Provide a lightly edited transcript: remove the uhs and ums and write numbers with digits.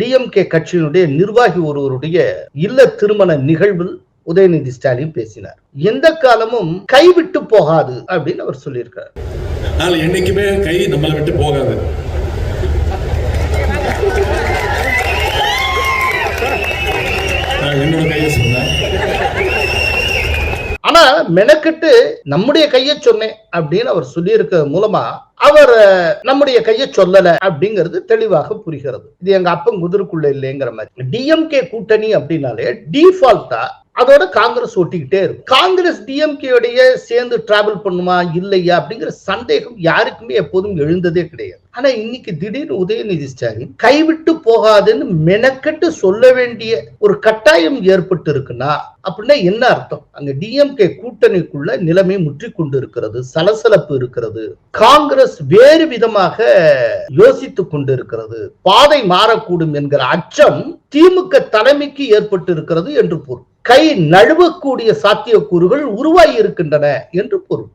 DMK கட்சியினுடைய நிர்வாகி ஒருவருடைய இல்ல திருமண நிகழ்வில் உதயநிதி ஸ்டாலின் பேசினார். எந்த காலமும் கைவிட்டு போகாது அப்படின்னு அவர் சொல்லியிருக்கார். என்னைக்குமே கை நம்மளை விட்டு போகாது. என்னோட கையை சொன்னேன். ஆனா மெனக்கிட்டு நம்முடைய கையை சொன்னேன் அப்படின்னு அவர் சொல்லியிருக்க மூலமா அவர் நம்முடைய கையை சொல்லல அப்படிங்கிறது தெளிவாக புரிகிறது. இது எங்க அப்பன் குதிரைக்குள்ள இல்லைங்கிற மாதிரி. டிஎம்கே கூட்டணி அப்படின்னாலே டிஃபால்ட்டா அதோட காங்கிரஸ் ஓட்டிக்கிட்டே இருக்கும். காங்கிரஸ் டிஎம்கேடைய சேர்ந்து டிராவல் பண்ணுமா இல்லையா அப்படிங்கிற சந்தேகம் யாருக்குமே எப்போதும் எழுந்ததே கிடையாது. ஆனா இன்னைக்கு திடீர்னு உதயநிதி ஸ்டாலின் கைவிட்டு போகாதுன்னு மெனக்கட்டு சொல்ல வேண்டிய ஒரு கட்டாயம் ஏற்பட்டு இருக்குன்னா அப்படின்னா என்ன அர்த்தம்? அங்க டிஎம்கே கூட்டணிக்குள்ள நிலைமை முற்றி கொண்டு இருக்கிறது, சலசலப்பு இருக்கிறது, காங்கிரஸ் வேறு விதமாக யோசித்துக் கொண்டிருக்கிறது, பாதை மாறக்கூடும் என்கிற அச்சம் திமுக தலைமைக்கு ஏற்பட்டு இருக்கிறது என்று பொருள். கை நழுவக்கூடிய சாத்தியக்கூறுகள் உருவாகி இருக்கின்றன என்று பொருள்.